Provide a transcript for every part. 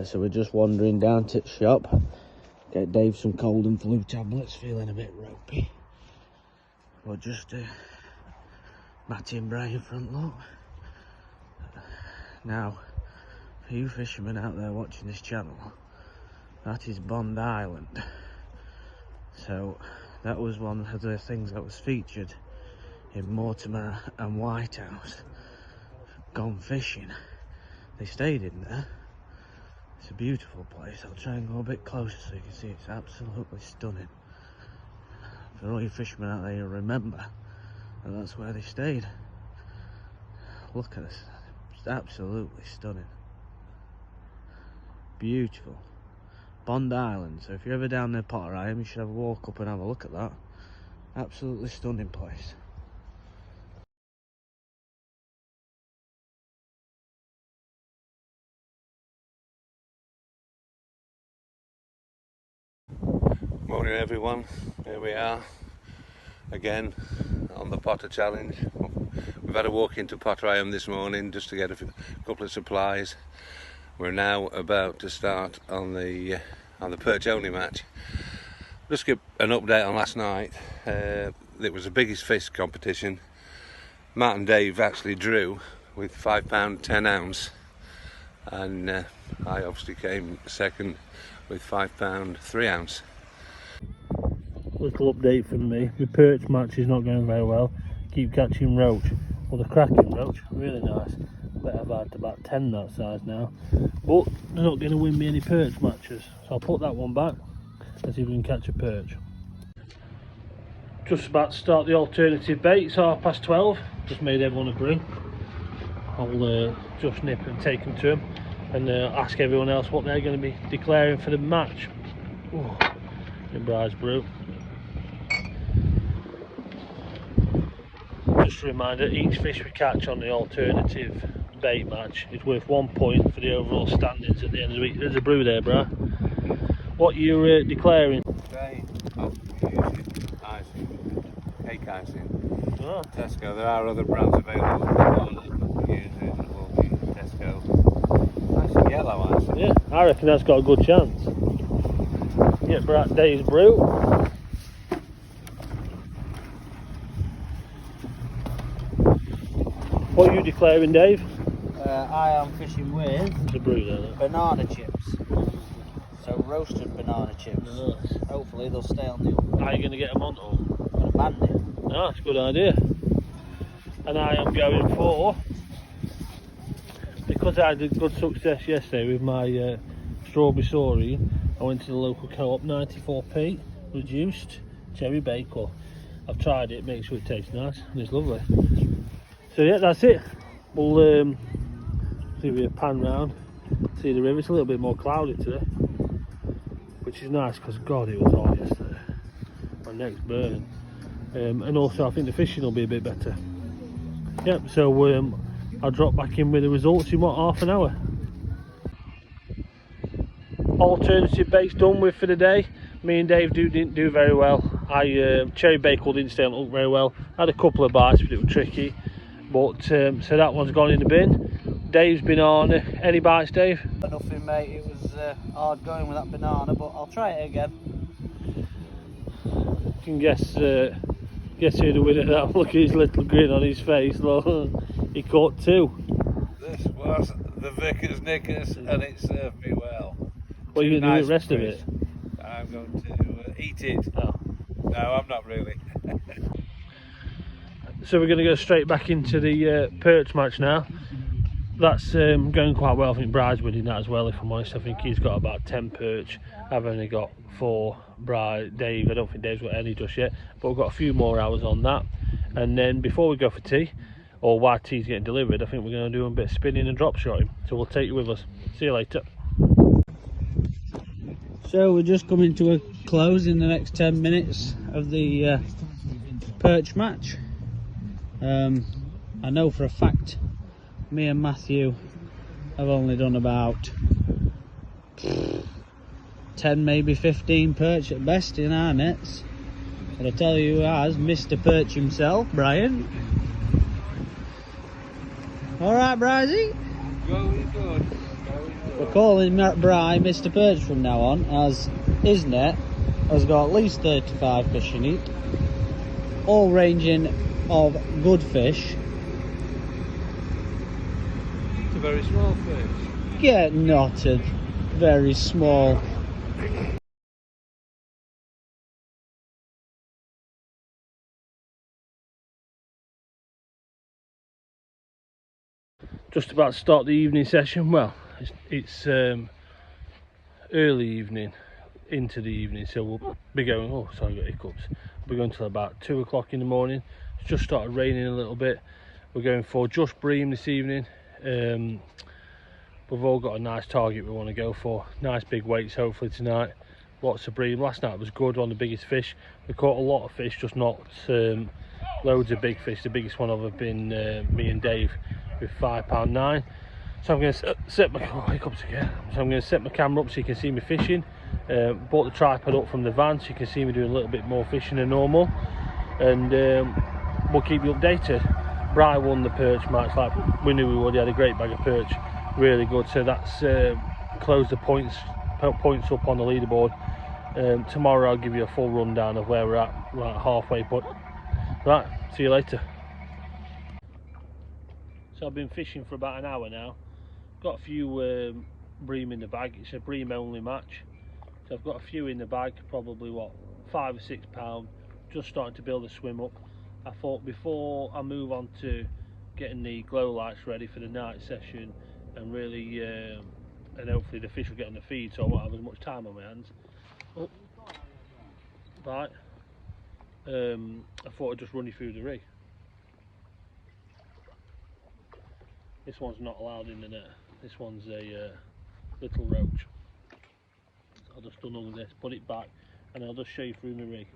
Right, so we're just wandering down to the shop. Get Dave some cold and flu tablets, feeling a bit ropey. But just Matty and Brian front look. Now, for you fishermen out there watching this channel, that is Bond Island. So that was one of the things that was featured in Mortimer and Whitehouse. Gone fishing. They stayed in there. It's a beautiful place. I'll try and go a bit closer so you can see it's absolutely stunning. For all you fishermen out there, you'll remember that that's where they stayed. Look at this. It's absolutely stunning. Beautiful. Bond Island. So if you're ever down there, Potter Heigham, you should have a walk up and have a look at that. Absolutely stunning place. Morning everyone, here we are again on the Potter Challenge. We've had a walk into Potter Heigham this morning just to get a couple of supplies. We're now about to start on the Perch only match. Just give an update on last night. It was the biggest fish competition. Matt and Dave actually drew with £5 10 ounce, and I obviously came second with £5 3 ounce. Little update from me. The perch match is not going very well. Keep catching roach. Well, the cracking roach, really nice. Bet I've had about 10 that size now. But they're not going to win me any perch matches. So I'll put that one back and see if we can catch a perch. Just about to start the alternative bait. It's 12:30. Just made everyone a brew. I'll just nip and take them to them and ask everyone else what they're going to be declaring for the match. Ooh, in Bry's brew. Just a reminder, each fish we catch on the alternative bait match is worth 1 point for the overall standings at the end of the week. There's a brew there, Bri. What are you declaring? Today, I'm using icing, cake icing. Oh. Tesco. There are other brands available. Using will be Tesco. Nice and yellow icing. Yeah, I reckon that's got a good chance. Get Brat Dave's brew. What are you declaring, Dave? I am fishing with The brew there. banana chips. So roasted banana chips. Nice. Hopefully they'll stay on the How are you going to get them on? on a bandit. Oh, that's a good idea. And I am going for, because I had good success yesterday with my strawberry saurine, I went to the local co-op, 94p, reduced cherry bakewell. I've tried it, make sure it tastes nice, and it's lovely. So yeah, that's it. We'll see if we pan round, see the river. It's a little bit more cloudy today, which is nice because God, it was hot yesterday. My neck's burning. And also I think the fishing will be a bit better. Yep, so I'll drop back in with the results in what, half an hour. Alternative bait's done with for the day. Me and Dave didn't do very well. Cherry bakewell didn't stay on hook very well. Had a couple of bites, but it was tricky. But so that one's gone in the bin. Dave's banana. Any bites, Dave? Nothing, mate. It was hard going with that banana, but I'll try it again. You can guess who the winner that. Look at his little grin on his face. Look, he caught 2. This was the Vickers Knickers, and it served me well. What are you going to do with the rest of it? I'm going to eat it. Oh. No, I'm not really. So we're going to go straight back into the perch match now. That's going quite well. I think Bry's winning that as well, if I'm honest. I think he's got about 10 perch. I've only got 4. Dave, I don't think Dave's got any just yet, but we've got a few more hours on that. And then before we go for tea, or while tea's getting delivered, I think we're going to do a bit of spinning and drop shotting. So we'll take you with us. See you later. So we're just coming to a close in the next 10 minutes of the perch match. I know for a fact me and Matthew have only done about 10, maybe 15 perch at best in our nets. But I tell you who has, Mr. Perch himself, Brian. Alright, Bryzy? Going good. We're calling Bream Mr. Perch from now on, as his net has got at least 35 fish in it, all ranging of good fish. It's a very small fish. Get knotted, very small. Just about to start the evening session. Well, it's early evening into the evening, so we'll be going, oh sorry, I got hiccups, we're going till about 2 o'clock in the morning. It's just started raining a little bit. We're going for just bream this evening. We've all got a nice target we want to go for, nice big weights hopefully tonight. Lots of bream. Last night was good on the biggest fish. We caught a lot of fish, just not loads of big fish. The biggest one I've been me and Dave with £5.9. So I'm going to set my hiccups again. So I'm going to set my camera up so you can see me fishing. Bought the tripod up from the van so you can see me doing a little bit more fishing than normal, and we'll keep you updated. Bry won the perch match like we knew we would. He had a great bag of perch, really good. So that's closed the points up on the leaderboard. Tomorrow I'll give you a full rundown of where we're at, like halfway. But right, see you later. So I've been fishing for about an hour now. Got a few bream in the bag. It's a bream only match, so I've got a few in the bag, probably what, 5 or 6 pound. Just starting to build a swim up. I thought before I move on to getting the glow lights ready for the night session and really and hopefully the fish will get on the feed, so I won't have as much time on my hands. Oh, right. I thought I'd just run you through the rig. This one's not allowed in the net. This one's a little roach. I'll just unhook this, put it back, and I'll just show you through my rig.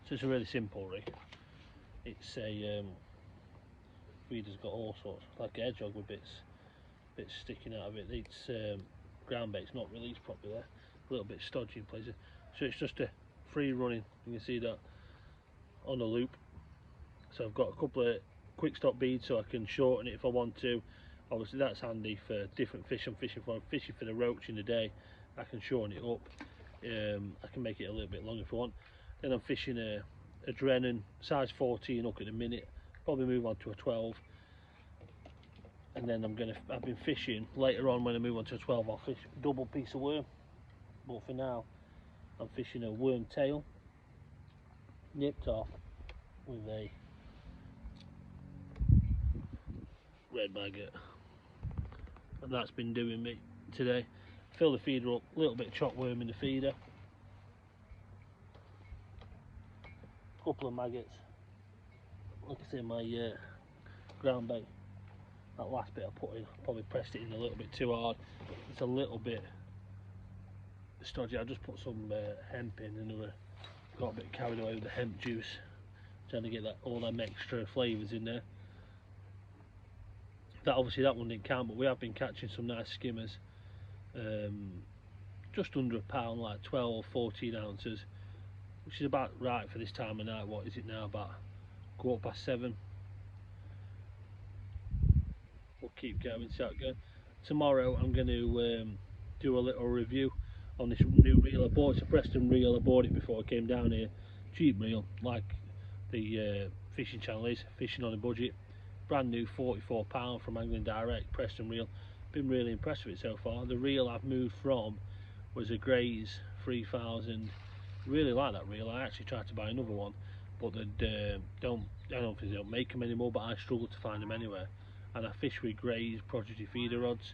So it's a really simple rig. It's a feeder's got all sorts, like a hedgehog with bits sticking out of it. It's ground bait's not released properly there, a little bit stodgy in places. So it's just a free running. You can see that on a loop. So I've got a couple of quick stop beads so I can shorten it if I want to. Obviously that's handy for different fish I'm fishing for. I'm fishing for the roach in the day, I can shorten it up. I can make it a little bit longer if I want. Then I'm fishing a Drennan size 14 hook at the minute, probably move on to a 12. And then I've been fishing later on. When I move on to a 12, I'll fish a double piece of worm, but for now I'm fishing a worm tail nipped off with a red maggot, and that's been doing me today. Fill the feeder up, a little bit of chopped worm in the feeder, couple of maggots. Like I say, my ground bait, that last bit I put in, I probably pressed it in a little bit too hard. It's a little bit stodgy. I just put some hemp in, and got a bit carried away with the hemp juice, trying to get all them extra flavours in there. That obviously that one didn't count, but we have been catching some nice skimmers, just under a pound, like 12 14 ounces, which is about right for this time of night. What is it now, about 7:15? We'll keep going, see how it goes. Tomorrow I'm going to do a little review on this new reel I bought. It's a Preston reel. I bought it before I came down here. Cheap reel, like the fishing channel is, fishing on a budget. Brand new, £44 from Angling Direct, Preston reel. Been really impressed with it so far. The reel I've moved from was a Grays 3000. Really like that reel. I actually tried to buy another one, but I don't think they don't make them anymore, but I struggle to find them anywhere. And I fish with Grays Prodigy feeder rods,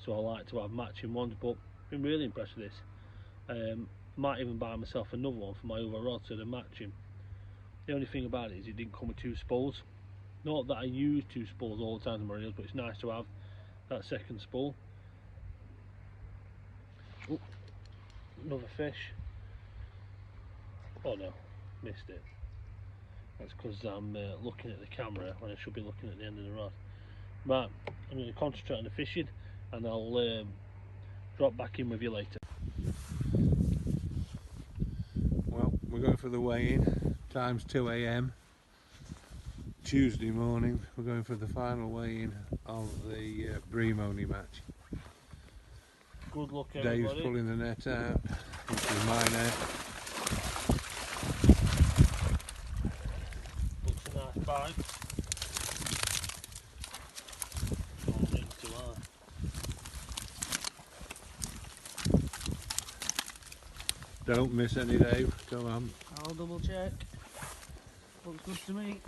so I like to have matching ones, but been really impressed with this. Might even buy myself another one for my other rod so they're matching. The only thing about it is it didn't come with 2 spools. Not that I use 2 spools all the time in my reels, but it's nice to have that second spool. Ooh, another fish. Oh no, missed it. That's because I'm looking at the camera when I should be looking at the end of the rod. Right, I'm going to concentrate on the fishing, and I'll drop back in with you later. Well, we're going for the weigh-in Time's 2 AM. Tuesday morning. We're going for the final weigh-in of the Bream only match. Good luck, everybody. Dave's pulling the net out. This is my net. Looks a nice bite. Don't ring too hard. Don't miss any, Dave. Come on. I'll double check. Looks good to me.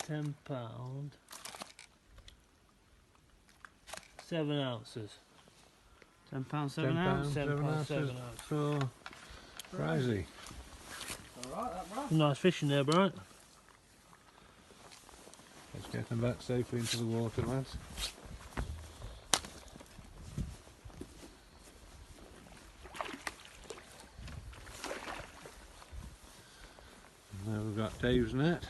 £10, 7 ounces. £10, 7 ounces. £7, 7 ounces. So, Risey. Nice fishing there, Brian. Let's get them back safely into the water, lads. And now we've got Dave's net.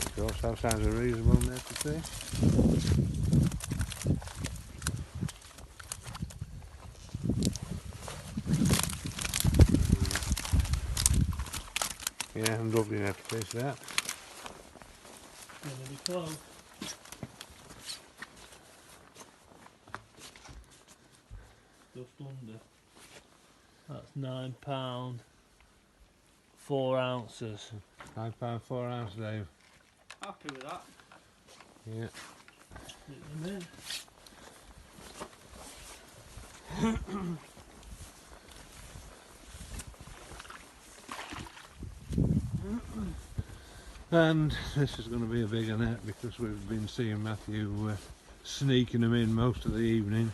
Of course, that sounds a reasonable net to fish. Yeah, and lovely net to fish that. Gonna be close. Just under. That's £9, 4 ounces. £5, 4 ounce, Dave. Happy with that. Yeah. Stick them in. And this is going to be a bigger net because we've been seeing Matthew sneaking them in most of the evening.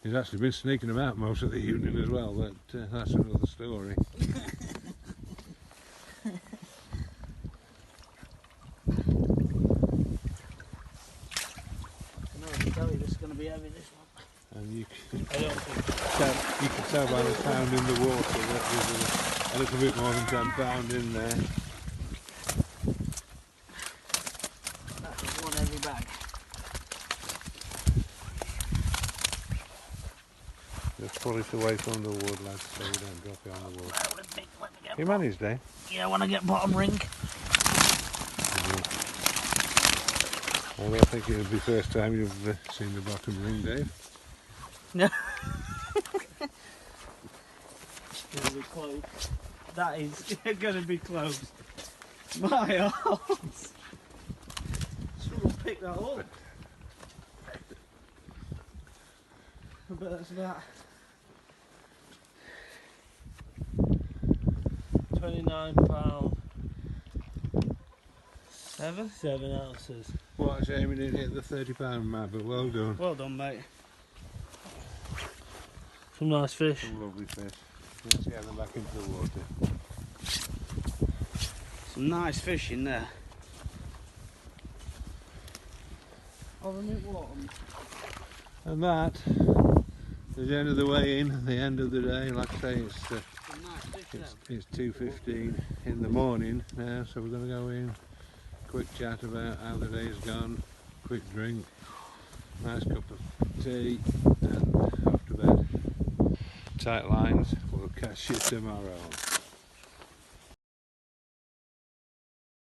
He's actually been sneaking them out most of the evening as well, but that's another story. This is going to be heavy, this one. And you can I don't think you can tell by the sound in the water that there's a little bit more than £10 in there. That's one heavy bag. Just pull it away from the wood, lads, so you don't drop it on the wood. Let me get You managed, Dave? Yeah, when I get bottom ring. I don't think it'll be the first time you've seen the bottom ring, Dave. No. it's gonna be close. That is going to be close. My arms. Someone pick that up. I bet that's about £29, 7. 7 ounces. What a shame it didn't hit the £30 mark, but well done. Well done, mate. Some nice fish. Some lovely fish. Let's get them back into the water. Some nice fish in there. Oh, the mint water. And that is the end of the way in, the end of the day. Like I say, Some nice fish it's 2:15 in the morning now, so we're going to go in, quick chat about how the day's gone, quick drink, nice cup of tea, and off to bed. Tight lines, we'll catch you tomorrow.